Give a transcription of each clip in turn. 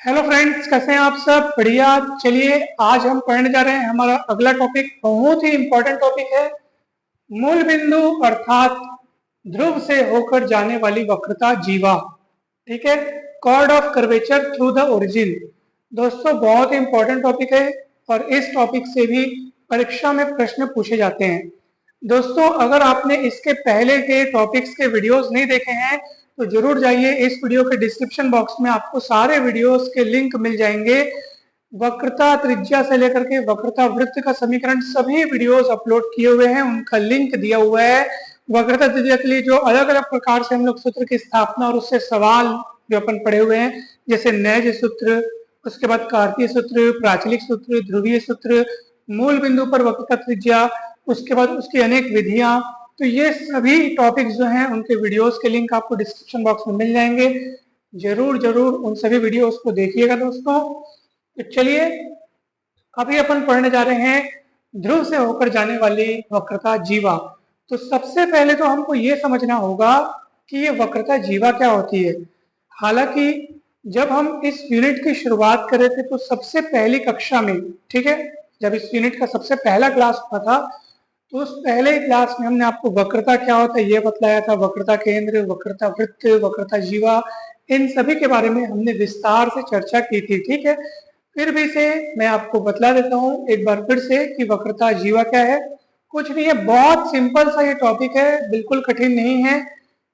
Hello friends, कैसे हैं आप सब? बढ़िया। चलिए आज हम पढ़ने जा रहे हैं। हमारा अगला टॉपिक बहुत ही इंपॉर्टेंट टॉपिक है, मूल बिंदु अर्थात ध्रुव से होकर जाने वाली वक्रता जीवा। ठीक है, chord of curvature through the origin. दोस्तों बहुत ही इंपॉर्टेंट टॉपिक है और इस टॉपिक से भी परीक्षा में प्रश्न पूछे जाते हैं। दोस्तों अगर आपने इसके पहले के टॉपिक्स के वीडियोस नहीं देखे हैं तो जरूर जाइए, इस वीडियो के डिस्क्रिप्शन बॉक्स में आपको सारे वीडियोस के लिंक मिल जाएंगे। वक्रता त्रिज्या से लेकर के वक्रता वृत्त का समीकरण सभी वीडियोस अपलोड किए हुए हैं, उनका लिंक दिया हुआ है। वक्रता त्रिज्या के लिए जो अलग अलग प्रकार से हम लोग सूत्र की स्थापना और उससे सवाल जो अपन पढ़े हुए हैं, जैसे नैज सूत्र, उसके बाद कार्तीय सूत्र, प्राचलिक सूत्र, ध्रुवीय सूत्र, मूल बिंदु पर वक्रता त्रिज्या, उसके बाद उसकी अनेक विधियां, तो ये सभी टॉपिक्स जो हैं उनके वीडियोस के लिंक आपको डिस्क्रिप्शन बॉक्स में मिल जाएंगे। जरूर जरूर उन सभी वीडियोस को देखिएगा दोस्तों। तो चलिए अभी अपन पढ़ने जा रहे हैं ध्रुव से होकर जाने वाली वक्रता जीवा। तो सबसे पहले तो हमको ये समझना होगा कि ये वक्रता जीवा क्या होती है। हालांकि जब हम इस यूनिट की शुरुआत कर रहे थे तो सबसे पहली कक्षा में, ठीक है, जब इस यूनिट का सबसे पहला क्लास हुआ था तो उस पहले क्लास में हमने आपको वक्रता क्या होता है ये बतलाया था। वक्रता केंद्र, वक्रता वृत्त, वक्रता जीवा, इन सभी के बारे में हमने विस्तार से चर्चा की थी। ठीक है, फिर भी से मैं आपको बतला देता हूँ एक बार फिर से कि वक्रता जीवा क्या है। कुछ नहीं है, बहुत सिंपल सा ये टॉपिक है, बिल्कुल कठिन नहीं है।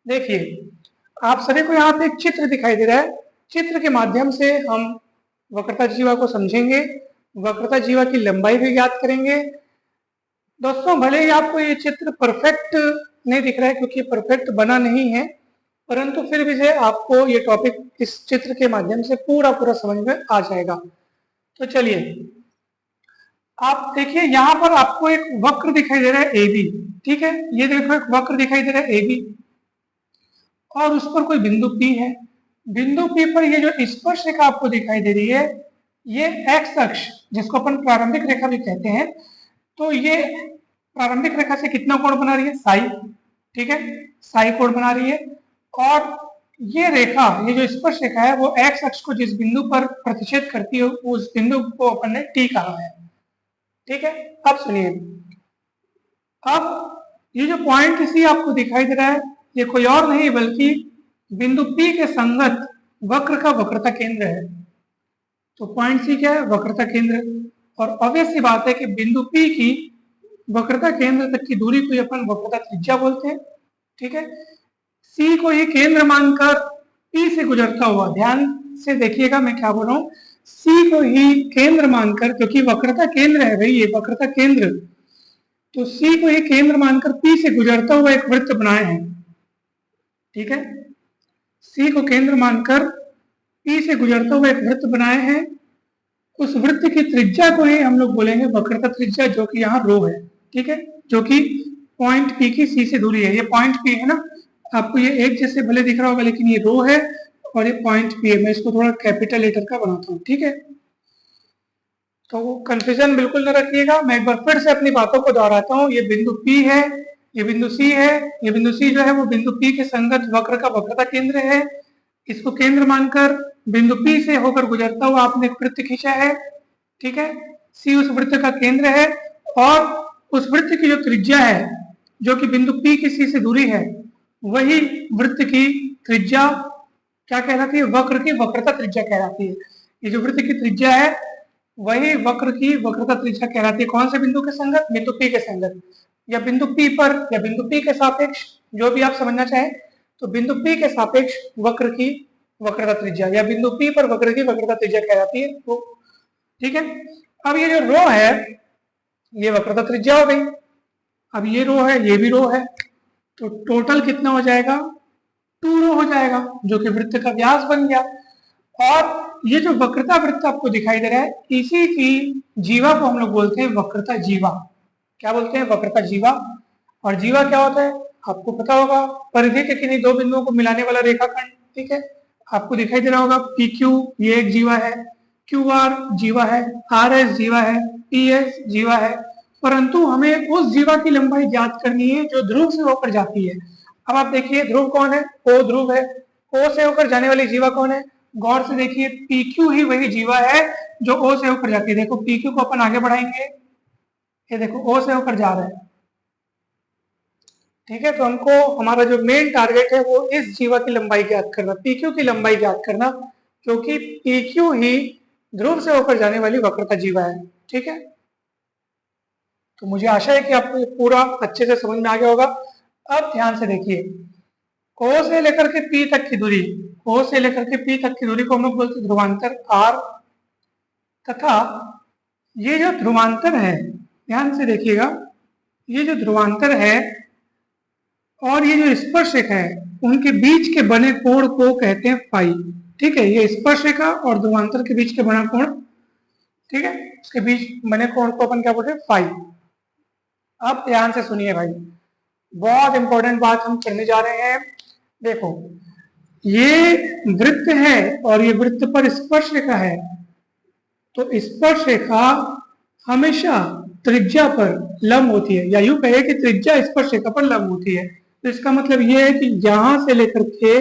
देखिए आप सभी को यहाँ पे एक चित्र दिखाई दे रहा है, चित्र के माध्यम से हम वक्रता जीवा को समझेंगे, वक्रता जीवा की लंबाई भी ज्ञात करेंगे। दोस्तों भले ही आपको ये चित्र परफेक्ट नहीं दिख रहा है क्योंकि परफेक्ट बना नहीं है, परंतु फिर भी से आपको ये टॉपिक इस चित्र के माध्यम से पूरा पूरा समझ में आ जाएगा। तो चलिए आप देखिए यहाँ पर आपको एक वक्र दिखाई दे रहा है AB। ठीक है, ये देखो एक वक्र दिखाई दे रहा है AB और उस पर कोई बिंदु P है। बिंदु P पर ये जो स्पर्श रेखा आपको दिखाई दे रही है, ये एक्स अक्ष जिसको अपन प्रारंभिक रेखा भी कहते हैं, तो ये प्रारंभिक रेखा से कितना कोण बना रही है? साई। ठीक है, साई कोण बना रही है। और ये रेखा, ये जो स्पर्श रेखा है वो एक्स अक्ष को जिस बिंदु पर प्रतिच्छेद करती है उस बिंदु को अपन ने टी कहा है। ठीक है, अब सुनिए, अब ये जो पॉइंट सी आपको दिखाई दे रहा है ये कोई और नहीं बल्कि बिंदु P के संगत वक्र का वक्रता केंद्र है। तो पॉइंट सी क्या है? वक्रता केंद्र। और ऑब्वियस सी बात है कि बिंदु P की वक्रता केंद्र तक की दूरी को अपन वक्रता त्रिज्या बोलते हैं। ठीक है, C को ही केंद्र मानकर P से गुजरता हुआ, ध्यान से देखिएगा मैं क्या बोल रहा हूँ, C को ही केंद्र मानकर, क्योंकि वक्रता केंद्र है भाई, ये वक्रता केंद्र, तो C को ही केंद्र मानकर P से गुजरता हुआ एक वृत्त बनाए हैं। ठीक है, C को केंद्र मानकर P से गुजरता हुआ एक वृत्त बनाए हैं। उस वृत्त की त्रिज्या को ही हम लोग बोलेंगे वक्रता त्रिज्या, जो कि यहाँ रो है। ठीक है, जो कि पॉइंट P की C से दूरी है। ये पॉइंट P है ना, आपको ये एक जैसे भले दिख रहा होगा लेकिन ये रो है और ये पॉइंट P है। मैं इसको थोड़ा कैपिटल लेटर का बनाता हूँ। ठीक है, तो कंफ्यूजन बिल्कुल न रखिएगा। मैं एक बार फिर से अपनी बातों को दोहराता हूँ, ये बिंदु P है, ये बिंदु C है, ये बिंदु C जो है वो बिंदु P के संगत वक्र का वक्रता केंद्र है। इसको केंद्र मानकर बिंदु P से होकर गुजरता हुआ आपने एक वृत्त खींचा है। ठीक है, C उस वृत्त का केंद्र है और उस वृत्त की जो त्रिज्या है जो कि बिंदु P की C से दूरी है, वही वृत्त की त्रिज्या क्या कहलाती है? वक्र की वक्रता त्रिज्या कहलाती है। ये जो वृत्त की त्रिज्या है वही वक्र की वक्रता त्रिज्या कहलाती है। कौन से बिंदु के संगत? बिंदु P के संगत, या बिंदु P पर, या बिंदु P के सापेक्ष, जो भी आप समझना चाहें। तो बिंदु P के सापेक्ष वक्र की वक्रता त्रिज्या या बिंदु P पर वक्र की वक्रता त्रिज्या कहलाती है। तो ठीक है, अब ये जो रो है ये वक्रता त्रिज्या हो गई। अब ये रो है, ये भी रो है, तो टोटल कितना हो जाएगा? 2 रो हो जाएगा, जो कि वृत्त का व्यास बन गया। और ये जो वक्रता वृत्त आपको दिखाई दे रहा है, इसी की जीवा को हम लोग बोलते हैं वक्रता जीवा। क्या बोलते हैं? वक्रता जीवा। और जीवा क्या होता है आपको पता होगा, परिधि के किन्हीं दो बिंदुओं को मिलाने वाला रेखाखंड। ठीक है, आपको दिखाई दे रहा होगा PQ ये एक जीवा है, QR जीवा है, RS जीवा है, PS जीवा है। परंतु हमें उस जीवा की लंबाई ज्ञात करनी है जो ध्रुव से होकर जाती है। अब आप देखिए ध्रुव कौन है? O ध्रुव है। O से होकर जाने वाली जीवा कौन है? गौर से देखिए पी क्यू ही वही जीवा है जो ओ से होकर जाती है। देखो पी क्यू को अपन आगे बढ़ाएंगे, ये देखो ओ से होकर जा रहा है। ठीक है, तो हमको हमारा जो मेन टारगेट है वो इस जीवा की लंबाई ज्ञात करना, पी क्यू की लंबाई ज्ञात करना, क्योंकि पी क्यू ही ध्रुव से होकर जाने वाली वक्रता जीवा है। ठीक है, तो मुझे आशा है कि आपको ये पूरा अच्छे से समझ में आ गया होगा। अब ध्यान से देखिए, ओ से लेकर के पी तक की दूरी, ओ से लेकर के पी तक की दूरी को हम लोग बोलते हैं ध्रुवांतर आर, तथा ये जो ध्रुवांतर है, ध्यान से देखिएगा, ये जो ध्रुवांतर है और ये जो स्पर्श रेखा है, उनके बीच के बने कोण को कहते हैं फाई। ठीक है, ये स्पर्श रेखा और ध्रुवांतर के बीच के बना कोण, ठीक है, उसके बीच बने कोण को अपन क्या बोलते हैं, फाई। अब ध्यान से सुनिए भाई, बहुत इंपॉर्टेंट बात हम करने जा रहे हैं। देखो ये वृत्त है और ये वृत्त पर स्पर्श रेखा है, तो स्पर्श रेखा हमेशा त्रिज्या पर लंब होती है, या यूं कहे कि त्रिज्या स्पर्श रेखा पर लंब होती है। तो इसका मतलब ये है कि यहां से लेकर के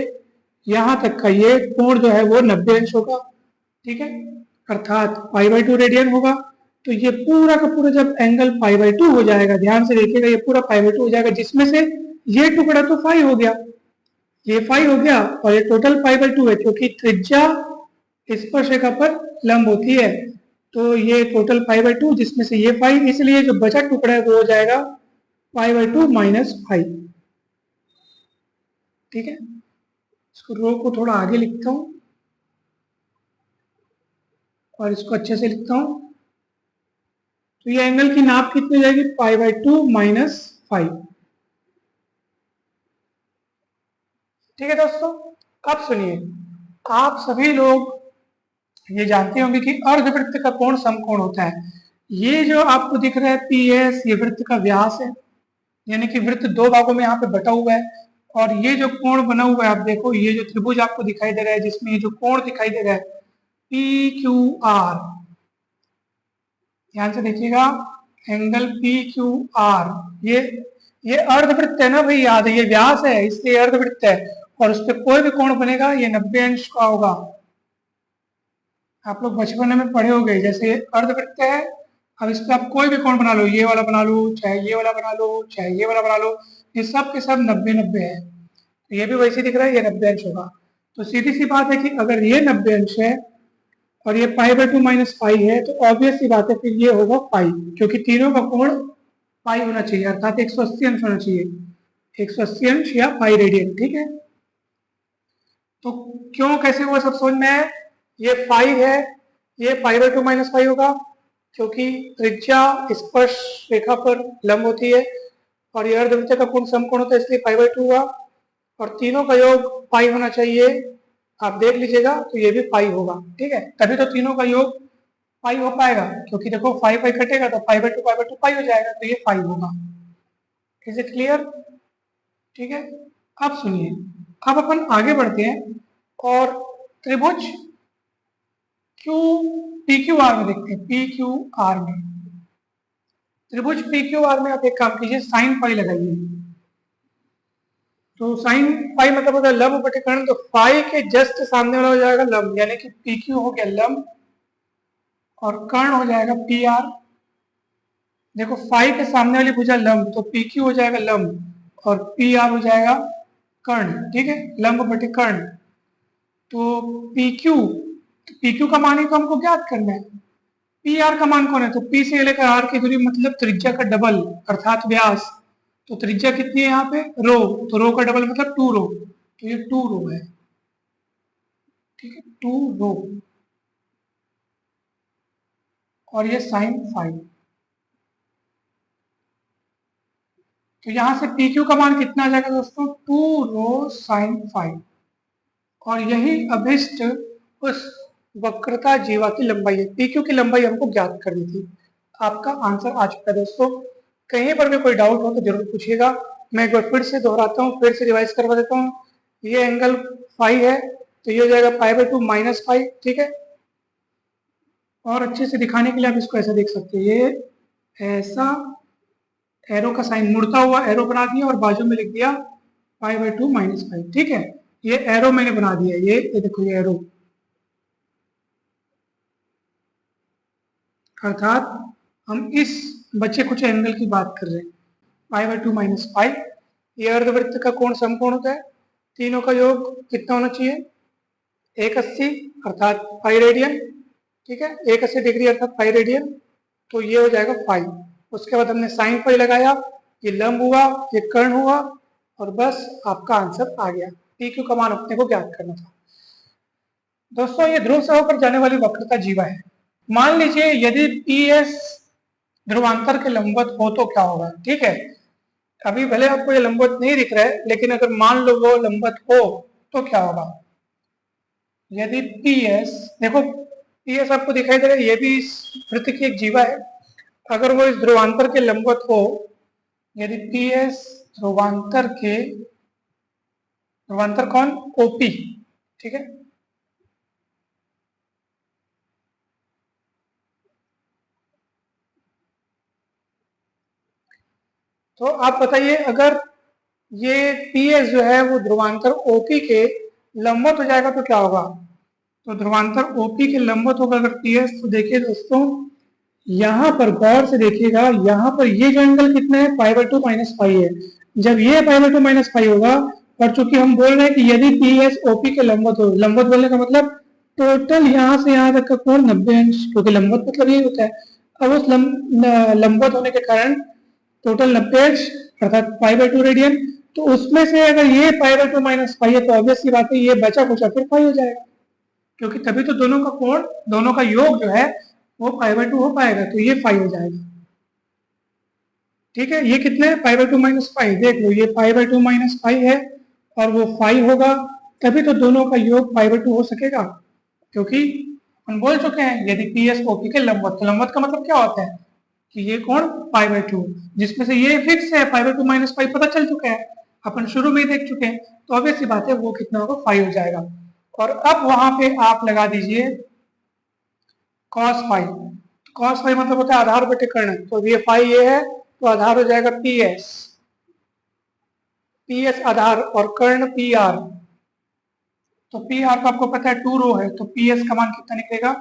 यहां तक का ये कोण जो है वो 90 अंश होगा। ठीक है, अर्थात π/2 रेडियन होगा। तो ये पूरा का पूरा जब एंगल π/2 हो जाएगा, ध्यान से देखिएगा, ये पूरा π/2 हो जाएगा, जिसमें से ये टुकड़ा तो फाई हो गया, ये फाई हो गया, और ये टोटल π/2 है, क्योंकि त्रिज्या स्पर्श रेखा पर लंब होती है। तो ये टोटल π/2, जिसमें से ये फाई, इसलिए जो बचा टुकड़ा है वो हो जाएगा π/2 माइनस फाई। ठीक है, इसको रो को थोड़ा आगे लिखता हूं और इसको अच्छे से लिखता हूं। तो ये एंगल की नाप कितनी हो जाएगी, π/2 माइनस फाई। ठीक है दोस्तों, अब सुनिए, आप सभी लोग ये जानते होंगे कि अर्धवृत्त का कोण समकोण होता है। ये जो आपको दिख रहा है पी एस, ये वृत्त का व्यास है, यानी कि वृत्त दो भागों में यहाँ पे बटा हुआ है, और ये जो कोण बना हुआ है, आप देखो ये जो त्रिभुज आपको दिखाई दे रहा है, जिसमें ये जो कोण दिखाई दे रहा है पी क्यू आर, ध्यान से देखिएगा, एंगल पी क्यू आर, ये अर्धवृत्त है ना भाई, याद है, ये व्यास है इसलिए अर्धवृत्त है, और उस पर कोई भी कोण बनेगा ये 90 अंश का होगा। आप लोग बचपन में पढ़े हो गए, जैसे अर्धवृत्त है, अब इस पर आप कोई भी कोण बना लो, ये वाला बना लो, चाहे ये वाला बना लो, चाहे ये वाला बना लो, ये सब के सब 90-90 है। तो ये भी वैसे दिख रहा है, ये 90 अंश होगा। तो सीधी सी बात है कि अगर ये 90 अंश है और ये π/2 माइनस फाई है, तो ऑब्वियस सी बात है फिर ये होगा फाई, क्योंकि तीनों का कोण फाई होना चाहिए, अर्थात 180 अंश होना चाहिए, 180 अंश या फाई रेडियन। ठीक है, तो क्यों कैसे वो सब समझ में है। ये फाई है, ये π/2 माइनस फाई होगा, क्योंकि त्रिज्या स्पर्श रेखा पर लंब होती है, और ये अर्धवृत्त का कोण समकोण होता है, इसलिए π/2 हुआ, और तीनों का योग पाई होना चाहिए, आप देख लीजिएगा, तो ये भी पाई होगा। ठीक है, तभी तो तीनों का योग पाई हो पाएगा, क्योंकि देखो 5 कटेगा तो π/2 पाई हो जाएगा, तो ये पाई होगा। Is it clear. ठीक है, अब सुनिए, अब अपन आगे बढ़ते हैं और त्रिभुज क्यू पी क्यू आर में देखते हैं। पी क्यू आर में, त्रिभुज पी क्यू आर में आप एक काम कीजिए, साइन पाई लगाइए। तो साइन पाई मतलब होता है लंब बटे कर्ण, तो पाई के जस्ट सामने वाला हो जाएगा लंब, यानी कि पी क्यू हो गया लंब और कर्ण हो जाएगा पी आर। देखो फाई के सामने वाली भुजा लंब, तो पी क्यू हो जाएगा लंब और पी आर हो जाएगा कर्ण। ठीक है, लंब बटे कर्ण, तो पी क्यू का मान ही तो हमको ज्ञात करना है। पी आर का मान कौन है, तो पी से लेकर आर की दूरी मतलब त्रिज्या का डबल अर्थात व्यास। तो त्रिज्या कितनी है यहाँ पे, रो, तो रो का डबल मतलब 2 रो, तो ये 2 रो है। ठीक है, 2 रो, और ये साइन फाई। तो यहां से पी क्यू का मान कितना आ जाएगा दोस्तों, 2 रो साइन फाई, और यही अभिष्ट उस वक्रता जीवा की लंबाई है। पी क्यू की लंबाई हमको ज्ञात करनी थी। आपका आंसर आ चुका है दोस्तों। कहीं पर भी कोई डाउट हो तो जरूर पूछिएगा। मैं एक बार फिर से दोहराता हूँ, फिर से रिवाइज करवा देता हूँ। ये एंगल फाई है, तो ये हो जाएगा π/2 माइनस फाई। ठीक है, और अच्छे से दिखाने के लिए आप इसको ऐसा देख सकते हैं, ये ऐसा एरो का साइन मुड़ता हुआ एरो बना दिया और बाजू में लिख दिया π/2 माइनस फाई। ठीक है, ये एरो मैंने बना दिया, ये देखो ये एरो, अर्थात हम इस बचे कुछ एंगल की बात कर रहे हैं, π/2 - π। ये अर्धवृत्त का कोण समकोण होता है, तीनों का योग कितना होना चाहिए, 180 अर्थात पाई रेडियन। ठीक है, 180 डिग्री अर्थात पाई रेडियन, तो ये हो जाएगा फाई। उसके बाद हमने साइन फाई लगाया, ये लंब हुआ, ये कर्ण हुआ, और बस आपका आंसर आ गया। पी क्यू का मान अपने को ज्ञात करना था। दोस्तों ये ध्रुव से होकर जाने वाली वक्रता जीवा है। मान लीजिए यदि पी एस ध्रुवांतर के लंबवत हो तो क्या होगा। ठीक है, अभी भले आपको ये लंबवत नहीं दिख रहा है, लेकिन अगर मान लो वो लंबवत हो तो क्या होगा। यदि पी एस, देखो पी एस आपको दिखाई दे रहा है, ये भी इस वृत्त की एक जीवा है। अगर वो इस ध्रुवांतर के लंबवत हो, यदि पी एस ध्रुवांतर के, ध्रुवांतर कौन, ओपी। ठीक है, तो आप बताइए अगर ये पी एस जो है वो ध्रुवांतर ओपी के लंबवत हो जाएगा तो क्या होगा। तो ध्रुवांतर ओपी के लंबवत होगा अगर पी एस, तो देखिए दोस्तों यहाँ पर गौर से देखिएगा, यहाँ पर ये जो एंगल कितना है, π/2 - π है। जब ये π/2 - π होगा, और चूंकि हम बोल रहे हैं कि यदि पी एस ओपी के लंबवत हो, लंबवत बोलने का मतलब टोटल यहाँ से यहाँ तक का कोण 90 अंश, क्योंकि लंबवत मतलब यही होता है। अब उस लंबवत होने के कारण टोटल 90 अंश अर्थात π/2 रेडियन, तो उसमें से अगर ये π/2 - π है तो ऑब्वियस सी बात है ये बचा कुछ फिर पाई हो जाएगा, क्योंकि तभी तो दोनों का कोण, दोनों का योग जो है वो π/2 हो पाएगा, तो ये फाई हो जाएगा। ठीक है, ये कितने है, π/2 - π, देख लो ये π/2 - π है और वो फाई होगा, तभी तो दोनों का योग π/2 हो सकेगा। क्योंकि हम बोल चुके हैं यदि पी एस ओपी के लंबवत, तो लंबवत का मतलब क्या होता है कि ये कोण π/2, जिसमें से ये फिक्स है π/2 - π पता चल चुका है, अपन शुरू में ही देख चुके हैं, तो ऑब्वियस सी बात है वो कितना होगा, फाई हो जाएगा। और अब वहां पे आप लगा दीजिए cos फाई। cos फाई मतलब होता है आधार बटे कर्ण, तो ये फाई ये है तो आधार हो जाएगा पी एस, पी एस आधार और कर्ण पी आर। तो पी आर का आपको पता है 2 रो है, तो पी एस का मान कितना निकलेगा,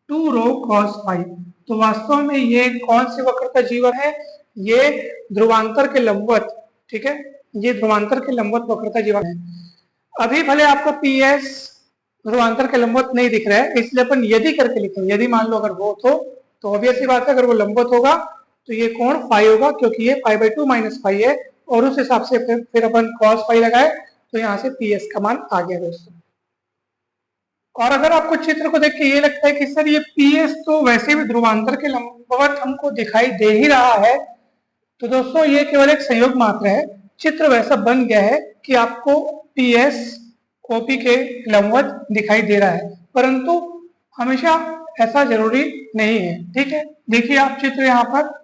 2 रो cos फाई। तो वास्तव में ये कौन सी वक्रता जीवन है, ये ध्रुवांतर के लंबवत। ठीक है, ये ध्रुवांतर के लंबवत वक्रता जीवन है। अभी भले आपको पी एस ध्रुवांतर के लंबवत नहीं दिख रहा है, इसलिए अपन यदि करके लिखें, यदि मान लो अगर वो तो ऑब्वियस सी बात है अगर वो लंबवत होगा तो ये कोण फाई होगा, क्योंकि ये π/2 - π है, और उस हिसाब से फिर अपन cos फाई लगाए, तो यहाँ से पी एस का मान आ गया दोस्तों। और अगर आपको चित्र को देख के ये लगता है कि सर ये पी एस तो वैसे भी ध्रुवांतर के लंबवत हमको दिखाई दे ही रहा है, तो दोस्तों ये केवल एक संयोग मात्र है, चित्र वैसा बन गया है कि आपको पी एस ओपी के लंबवत दिखाई दे रहा है, परंतु हमेशा ऐसा जरूरी नहीं है। ठीक है, देखिए आप चित्र यहाँ पर,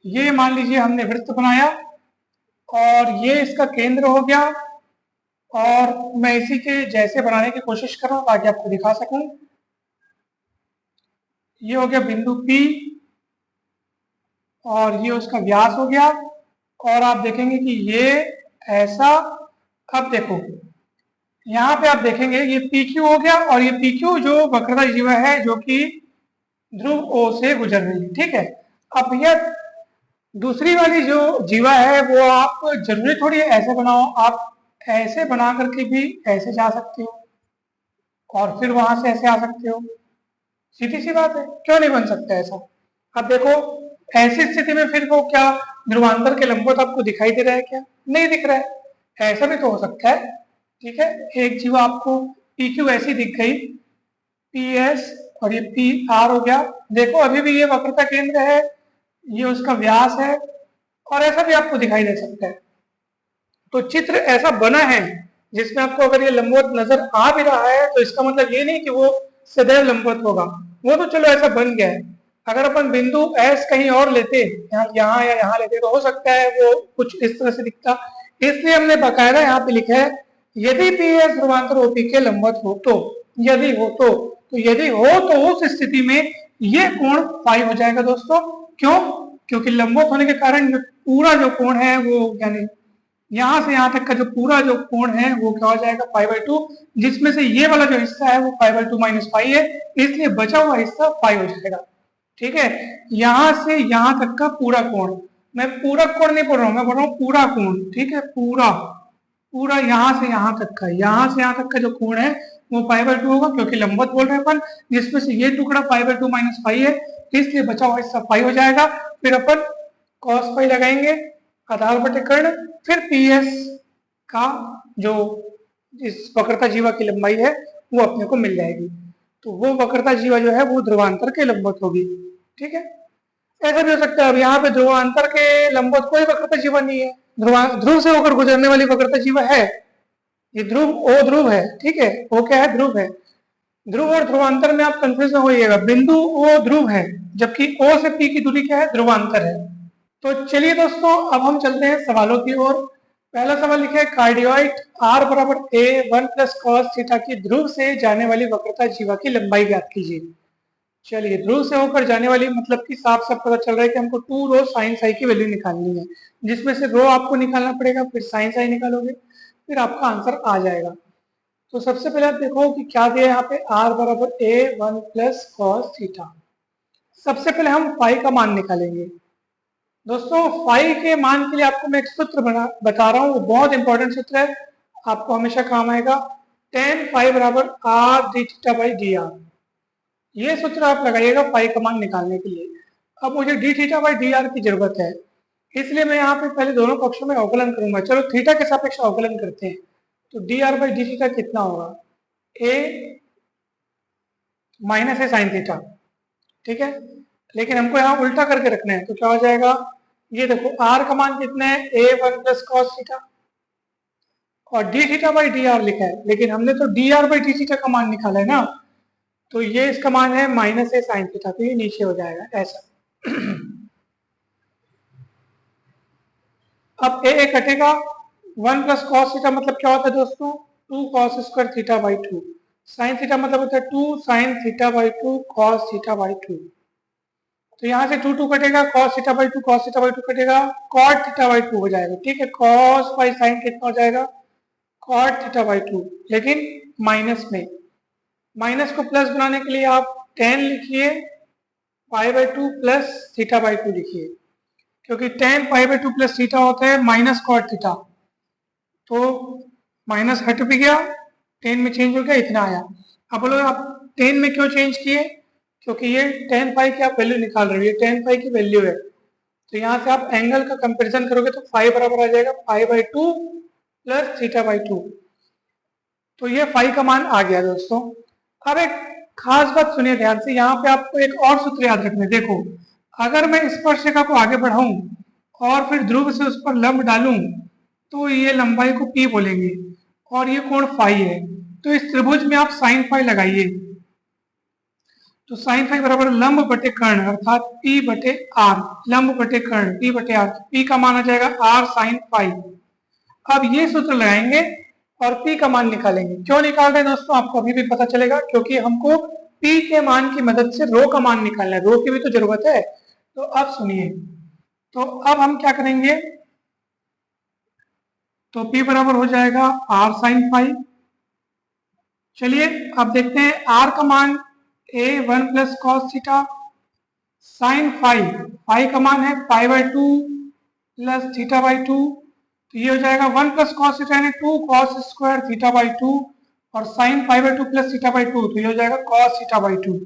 ये मान लीजिए हमने वृत्त बनाया और ये इसका केंद्र हो गया, और मैं इसी के जैसे बनाने की कोशिश कर रहा हूँ ताकि आपको दिखा सकूं। ये हो गया बिंदु P और ये उसका व्यास हो गया, और आप देखेंगे कि ये ऐसा, अब देखो यहाँ पे आप देखेंगे ये PQ हो गया, और ये PQ जो वक्रता जीवा है जो कि ध्रुव O से गुजर रही है। ठीक है, अब भैया दूसरी वाली जो जीवा है वो आप जरूरी थोड़ी है ऐसे बनाओ, आप ऐसे बना करके भी ऐसे जा सकते हो और फिर वहां से ऐसे आ सकते हो, सीधी सी बात है, क्यों नहीं बन सकता ऐसा। अब देखो ऐसी स्थिति में फिर वो क्या ध्रुवांतर के लंबवत आपको दिखाई दे रहा है, क्या नहीं दिख रहा है, ऐसा भी तो हो सकता है। ठीक है, एक जीवा आपको पी क्यू ऐसी दिख गई, पी एस और ये पी आर हो गया, देखो अभी भी ये वक्रता केंद्र है, ये उसका व्यास है, और ऐसा भी आपको दिखाई दे सकता है। तो चित्र ऐसा बना है जिसमें आपको अगर ये लंबवत नजर आ भी रहा है, तो इसका मतलब ये नहीं कि वो सदैव लंबवत होगा, वो तो चलो ऐसा बन गया है। अगर अपन बिंदु एस कहीं और लेते, यहाँ या यहाँ लेते, तो हो सकता है वो कुछ इस तरह से दिखता, इसलिए हमने बाकायदा यहाँ पे लिखा है यदि पी एस ध्रुवांतर ओपी के लंबवत हो तो, यदि हो तो यदि हो तो उस स्थिति में ये कोण फाई हो जाएगा दोस्तों। क्यों, क्योंकि लंबवत होने के कारण जो पूरा जो कोण है वो, यानी यहाँ से यहाँ तक का जो पूरा जो कोण है वो क्या हो जाएगा, π/2, जिसमें से ये वाला जो हिस्सा है वो π/2 - π है, इसलिए बचा हुआ हिस्सा फाई हो जाएगा। ठीक है। यहां से यहां तक का पूरा कोण, मैं पूरा कोण नहीं बोल रहा हूं, मैं बोल रहा हूँ पूरा कोण, ठीक है, पूरा पूरा यहां से यहां तक का, यहां से यहां तक का जो कोण है वो π/2 होगा, क्योंकि लंबवत बोल रहे हैं अपन, जिसमें से ये टुकड़ा π/2 - फाइव है, इसलिए बचा हुआ हिस्सा फाइव हो जाएगा। फिर अपन cos फाइव लगाएंगे आधार बटे कर्ण, फिर PS का जो इस वक्रता जीवा की लंबाई है वो अपने को मिल जाएगी। तो वो वक्रता जीवा जो है वो ध्रुवांतर के लंबवत होगी, ठीक है। ऐसा भी हो सकता है, अब यहाँ पे ध्रुवांतर के लंबवत कोई वक्रता जीवा नहीं है, ध्रुव से होकर गुजरने वाली वक्रता जीवा है, ये ध्रुव ओ ध्रुव है, ठीक है, वो क्या है, ध्रुव है। ध्रुव और ध्रुवांतर में आप कंफ्यूज न होइएगा, बिंदु ओ ध्रुव है, जबकि ओ से पी की दूरी क्या है, ध्रुवांतर है। तो चलिए दोस्तों, अब हम चलते हैं सवालों की ओर। पहला सवाल लिखा है, कार्डियोइड r बराबर a 1 प्लस कॉस थीटा की ध्रुव से जाने वाली वक्रता जीवा की लंबाई ज्ञात कीजिए। चलिए, ध्रुव से होकर जाने वाली मतलब कि साफ साफ पता चल रहा है कि हमको 2 रो साइन साई की वैल्यू निकालनी है, जिसमें से रो आपको निकालना पड़ेगा, फिर साइन साई निकालोगे, फिर आपका आंसर आ जाएगा। तो सबसे पहले आप देखो कि क्या दिया यहाँ पे, r बराबर a 1 प्लस कॉस थीटा। सबसे पहले हम फाई का मान निकालेंगे। दोस्तों, फाई के मान के लिए आपको मैं एक सूत्र बता रहा हूँ, वो बहुत इंपॉर्टेंट सूत्र है, आपको हमेशा काम आएगा। tan फाई बराबर r d theta by D are, ये सूत्र आप लगाइएगा फाई का मान निकालने के लिए। अब मुझे D theta by D are की जरूरत है, इसलिए मैं यहाँ पे पहले दोनों पक्षों में अवकलन करूंगा। चलो थीटा के सापेक्ष अवकलन करते हैं, तो D R by D theta कितना होगा, ए माइनस ए साइन थीटा, ठीक है। लेकिन हमको यहाँ उल्टा करके रखना है, तो क्या हो जाएगा, ये देखो r का मान कितना है, ए 1 प्लस कॉस थीटा, और D theta by D are लिखा है, लेकिन हमने तो D R by D theta का मान निकाला है ना, तो ये इसका मान है माइनस ए साइन थीटा, तो ये नीचे हो जाएगा ऐसा। अब ए कटेगा, 1 प्लस कॉस थीटा मतलब क्या होता है दोस्तों, 2 cos square theta by 2, sine theta मतलब होता है 2 sine theta by 2 cos theta by 2। तो यहाँ से 2 कटेगा, cos theta by 2 cos theta by 2 कटेगा, cot थीटा बाई 2 हो जाएगा, ठीक है। cos बाई साइन कितना हो जाएगा, cot थीटा बाई 2, लेकिन माइनस में, माइनस को प्लस बनाने के लिए आप tan लिखिए, पाई बाई 2 प्लस थीटा बाई 2 लिखिए, क्योंकि tan pi by 2 plus theta होता है माइनस cot थीटा, तो माइनस हट भी गया, tan में चेंज हो गया, इतना आया। अब बोलो आप tan में क्यों चेंज किए, क्योंकि ये tan फाई की आप वैल्यू निकाल रहे हो, ये tan फाई की वैल्यू है, तो यहाँ से आप एंगल का कंपैरिजन करोगे तो फाई बराबर आ जाएगा पाई बाई 2 प्लस थीटा बाई 2, तो ये फाई का मान आ गया दोस्तों। अब एक खास बात सुनिए ध्यान से, यहाँ पे आपको एक और सूत्र याद रखना है। देखो, अगर मैं स्पर्शिका को आगे बढ़ाऊं और फिर ध्रुव से उस पर लंब डालूं, तो ये लंबाई को P बोलेंगे और ये कोण फाई है, तो इस त्रिभुज में आप साइन फाई लगाइए, तो साइन फाई बराबर लंब बटे कर्ण, अर्थात P बटे R, लंब बटे कर्ण P बटे R, P का मान आ जाएगा R साइन फाई। अब ये सूत्र लगाएंगे और P का मान निकालेंगे। क्यों निकाल रहे हैं दोस्तों, आपको अभी भी पता चलेगा, क्योंकि हमको P के मान की मदद से रो का मान निकालना है, रो की भी तो जरूरत है। तो अब सुनिए, तो अब हम क्या करेंगे, तो P बराबर हो जाएगा R साइन फाई। चलिए अब देखते हैं, R का मान a 1 plus cos theta, sine phi, phi का मान है pi by 2 plus theta by 2, तो ये हो जाएगा 1 प्लस कॉस थीटा यानी 2 कॉस स्क्वायर थीटा बाई 2, और sine pi by 2 plus theta by 2, तो ये हो जाएगा कॉस थीटा बाई 2।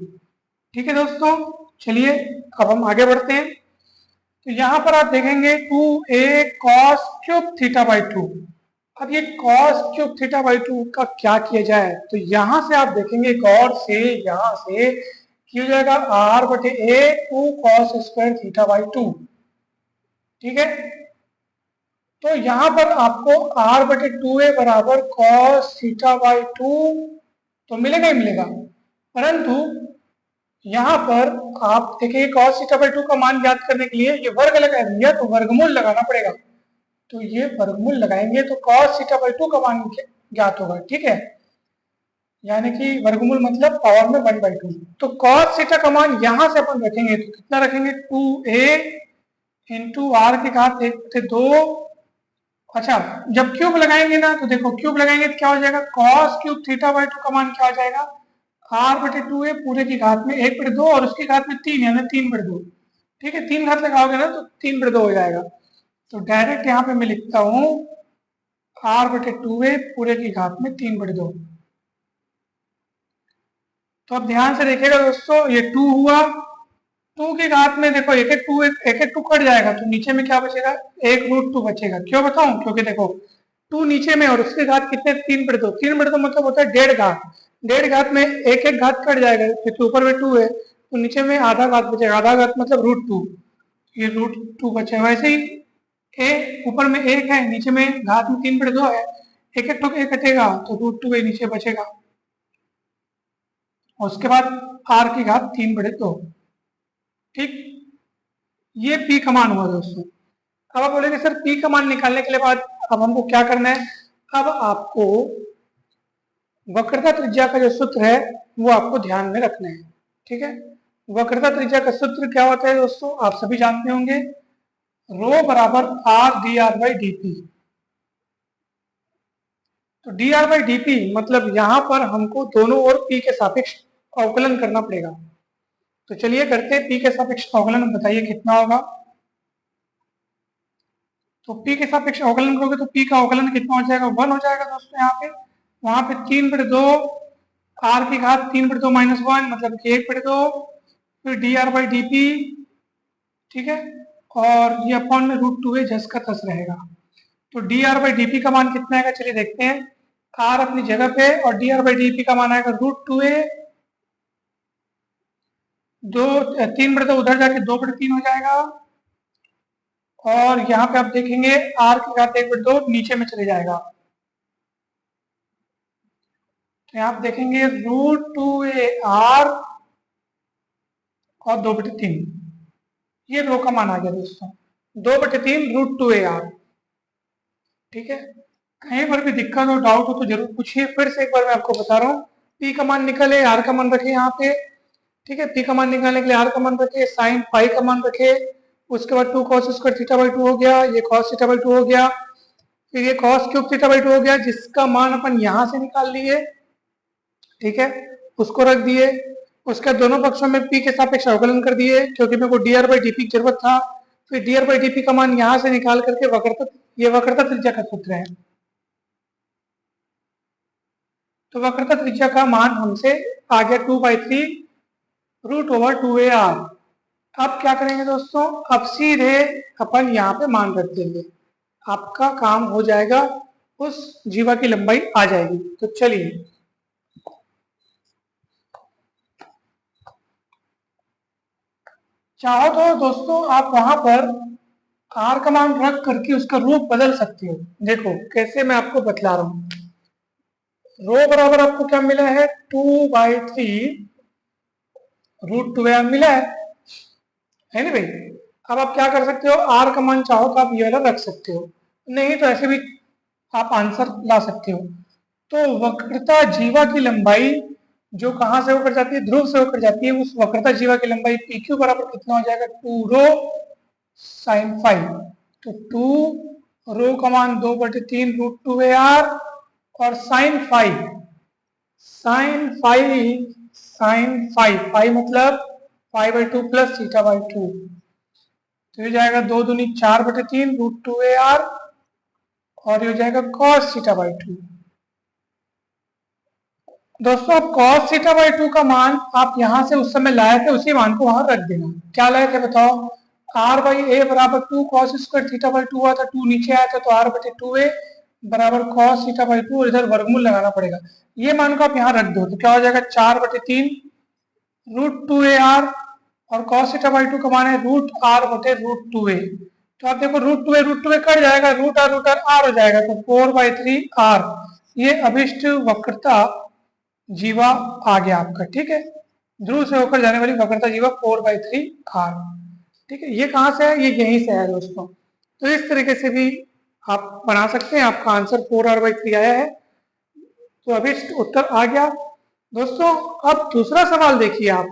ठीक है दोस्तों, चलिए अब हम आगे बढ़ते हैं। तो यहाँ पर आप देखेंगे 2a cos cube theta by 2। अब ये cos क्यूब थीटा बाई 2 का क्या किया जाए, तो यहां से आप देखेंगे गौर से, यहां से किया जाएगा r बटे a 2 cos square theta by 2, ठीक है। तो यहां पर आपको r बटे 2a बराबर cos थीटा बाई 2 तो मिलेगा ही मिलेगा, परंतु यहां पर आप देखिए cos थीटा बाई 2 का मान ज्ञात करने के लिए ये वर्ग लगा दिया, तो वर्गमूल लगाना पड़ेगा, तो ये वर्गमूल लगाएंगे तो cos थीटा बाई 2 का मान ज्ञात होगा, ठीक है, यानी कि वर्गमूल मतलब पावर में 1/2। तो cos थीटा का मान यहां से अपन रखेंगे, तो कितना रखेंगे, 2a इंटू आर की घात 1 बटे 2। अच्छा, जब क्यूब लगाएंगे ना, तो देखो क्यूब लगाएंगे तो क्या हो जाएगा, cos क्यूब थीटा बाई 2 का मान क्या हो जाएगा, आर बटे टू ए पूरे की घात में 1/2 और उसकी घात में 3 यानी 3/2। ठीक है, 3 घात लगाओगे ना तो 3/2 हो जाएगा। तो डायरेक्ट यहाँ पे मैं लिखता हूँ आर बटे टू ए पूरे की घात में 3/2। तो अब ध्यान से देखिएगा दोस्तों, ये 2 हुआ, 2 की घात में देखो एक एक टू कट जाएगा तो नीचे में क्या बचेगा, 1√2 बचेगा। क्यों बताऊं, क्योंकि देखो 2 नीचे में और उसकी घात कितने, 3/2। 3/2 मतलब होता है 1.5 घात। 1.5 घात में एक एक घात कट जाएगा क्योंकि ऊपर में 2 है तो नीचे में आधा घात बचेगा। आधा घात मतलब √2, ये √2 बचेगा। वैसे ही ए ऊपर में 1 है, नीचे में घात में 3/2 है, एक एक टुक एक कटेगा तो √2 नीचे बचेगा। और उसके बाद आर की घात 3/2। ठीक, ये पी का मान हुआ दोस्तों। अब आप बोलेंगे सर पी का मान निकालने के लिए बाद अब हमको क्या करना है, अब आपको वक्रता त्रिज्या का जो सूत्र है वो आपको ध्यान में रखना है। ठीक है, वक्रता त्रिज्या का सूत्र क्या होता है दोस्तों, आप सभी जानते होंगे, रो बराबर R D R by D P. तो D R by D P मतलब यहां पर हमको दोनों ओर पी के सापेक्ष अवकलन करना पड़ेगा। तो चलिए करते हैं, पी के सापेक्ष अवकलन बताइए कितना होगा। तो पी के सापेक्ष अवकलन करोगे तो पी का अवकलन कितना हो जाएगा, 1 हो जाएगा दोस्तों। यहाँ पे वहां पे 3/2 आर की घात 3/2 -1 मतलब कि 1/2, फिर D R by D P. ठीक है, और ये अपॉन में √2 है, जस का तस रहेगा। तो D R by D P का मान कितना आएगा, चलिए देखते हैं। आर अपनी जगह पे और D R by D P का मान आएगा √2 है, 3/2 उधर जाके 2/3 हो जाएगा। और यहाँ पे आप देखेंगे आर की घात 1/2 नीचे में चले जाएगा। तो यहाँ आप देखेंगे √2a आर और 2/3, ये रो का मान आ गया दोस्तों, 2/3 √2a आर। ठीक है, कहीं पर भी दिक्कत हो डाउट हो तो जरूर पूछिए। फिर से एक बार मैं आपको बता रहा हूँ, पी का मान निकले, आर का मान रखे यहाँ पे। ठीक है, पी का मान निकालने के लिए आर का मान रखे, साइन फाई का मान रखे, उसके बाद 2 cos स्क्वायर थीटा बाई 2 हो गया, ये cos थीटा बाई 2 हो गया, फिर ये cos क्यूब थीटा बाई 2 हो गया जिसका मान अपन यहां से निकाल लिए। ठीक है, उसको रख दिए। उसके दोनों पक्षों में पी के सापेक्ष अवकलन कर दिए क्योंकि मेरे को D R by D P की जरूरत था। फिर D R by D P का मान यहां से निकाल करके वक्रता, ये वक्रता त्रिज्या का सूत्र है। तो वक्रता त्रिज्या का मान हमसे आ गया 2/3 √2a r। अब क्या करेंगे दोस्तों, अब सीधे अपन यहाँ पे मान रख देंगे, आपका काम हो जाएगा, उस जीवा की लंबाई आ जाएगी। तो चलिए चाहो तो दोस्तों आप वहां पर आर का मान रख करके उसका रूप बदल सकते हो। देखो कैसे, मैं आपको बतला रहा हूं। रो बराबर आपको क्या मिला है, 2/3 √2a मिला है ना भाई। अब आप क्या कर सकते हो, आर का मान चाहो तो आप ये वाला रख सकते हो, नहीं तो ऐसे भी आप आंसर ला सकते हो। तो वक्रता जीवा की लंबाई जो कहां से होकर जाती है, ध्रुव से होकर जाती है, उस वक्रता जीवा की लंबाई पी क्यू बराबर कितना हो जाएगा, 2 रो साइन फाइव। तो 2 रो का मान 2/3 √2a r और साइन फाइव, साइन फाइव मतलब 5/2 प्लस थीटा/2। तो ये जाएगा 2 दूनी 4/3 √2a r और ये हो जाएगा cos थीटा/2। दोस्तों अब cos थीटा/2 का मान आप यहां से उस समय लाए थे, उसी मान को वहां रख देना। क्या लाए थे बताओ, r/a बराबर 2 cos स्क्वायर थीटा/2 हुआ था, 2 नीचे आया था तो r/2a बराबर cos थीटा/2 और इधर वर्गमूल लगाना पड़ेगा। ये मान को आप यहाँ रख दो तो क्या हो जाएगा, 4/3 √2a r और cos थीटा/2 का मान है √r/√2a। तो आप देखो √2a कट जाएगा, √r r हो जाएगा तो 4/3 r। ये अभिष्ट वक्रता जीवा आ गया आपका। ठीक है, ध्रुव से होकर जाने वाली वक्रता जीवा 4/3 r। ठीक है, ये कहां से है, ये यहीं से है दोस्तों। तो इस तरीके से भी आप बना सकते हैं, आपका आंसर 4r/3 आया है। तो अभिष्ट उत्तर आ गया दोस्तों। अब दूसरा सवाल देखिए आप।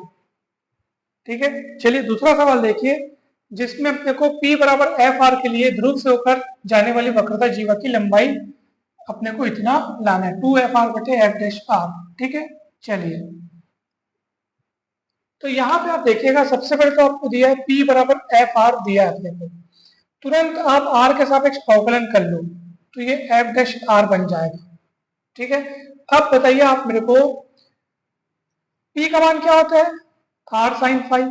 ठीक है, चलिए दूसरा सवाल देखिए जिसमें अपने को P बराबर एफ आर के लिए ध्रुव से होकर जाने वाली वक्रता जीवा की लंबाई अपने को इतना लाना है, 2f r/f'। ठीक है, चलिए तो यहाँ पे आप देखिएगा सबसे पहले तो आपको दिया है P बराबर एफ आर दिया है अपने को, तुरंत आप आर के सापेक्ष अवकलन कर लो तो ये एफ डैश आर बन जाएगा। ठीक है, अब बताइए आप मेरे को P का मान क्या होता है, आर साइन फाइव।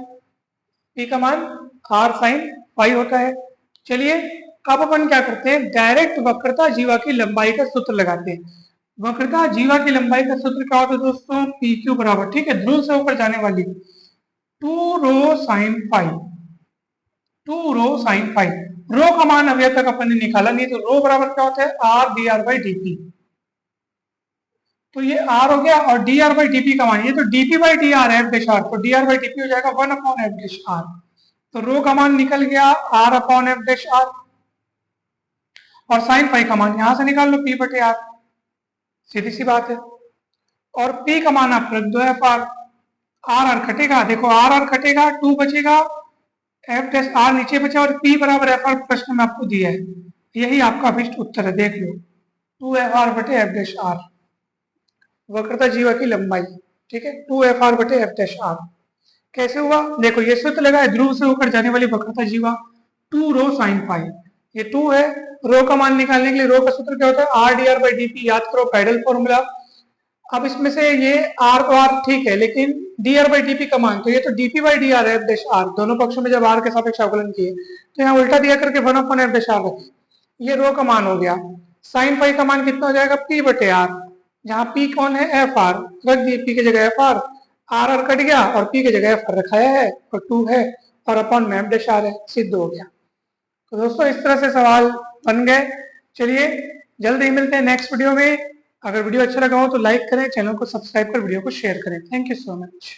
P का मान आर साइन फाइव होता है। चलिए अब अपन क्या करते हैं, डायरेक्ट वक्रता जीवा की लंबाई का सूत्र लगाते हैं। वक्रता जीवा की लंबाई का सूत्र क्या होता है दोस्तों, पी क्यू बराबर, ठीक है, ध्रुव से होकर जाने वाली 2 rho sine five, 2 rho sine five. Rho का मान अभी तक अपन ने निकाला नहीं, तो रो बराबर क्या होता है, R D R by D P. तो ये आर हो गया, और D R by D P का मान, ये तो D P by D R F dash R, तो D R by D P हो जाएगा 1 अपॉन एफ डैश आर। तो रो का मान निकल गया R upon F dash R, और साइन फाइव का मान यहां से निकाल लो पी बटे आर, सीधी सी बात है। और पी का मान आप रख दो एफ आर, आर आर कटेगा, देखो आर आर कटेगा, 2 बचेगा, एफ डैश आर नीचे बचा, और पी बराबर एफ आर प्रश्न में आपको दिया है, यही आपका अभिष्ट उत्तर है, देख लो 2 एफ आर बटे एफ डैश आर, वक्रता जीवा की लंबाई। ठीक है, 2 एफ आर बटे एफ डैश आर। कैसे हुआ, देखो ये सूत्र लगा है, ध्रुव से होकर जाने वाली वक्रता जीवा 2 रो साइन फाइव, ये 2 है। रो का मान निकालने के लिए रो का सूत्र क्या होता है, R D R by D P, याद करो पैडल फॉर्मूला। अब इसमें से ये आर तो आर ठीक है, लेकिन D R by D P का मान, तो ये तो D P by D R F dash R, दोनों पक्षों में जब आर के सापेक्ष अवकलन किए तो यहाँ उल्टा दिया करके 1 अपॉन एफ डैश आर रखे, ये रो का मान हो गया। साइन फाइव का मान कितना हो जाएगा, पी बटे आर, जहाँ पी कौन है, एफ आर, रख दिए पी की जगह F R, R R cut गया और पी की जगह एफ आर रखाया है, और 2 है, और अपॉन में एफ डैश आर है, सिद्ध हो गया। तो दोस्तों इस तरह से सवाल बन गए। चलिए जल्द ही मिलते हैं नेक्स्ट वीडियो में। अगर वीडियो अच्छा लगा हो तो लाइक करें, चैनल को सब्सक्राइब कर वीडियो को शेयर करें। Thank you so much.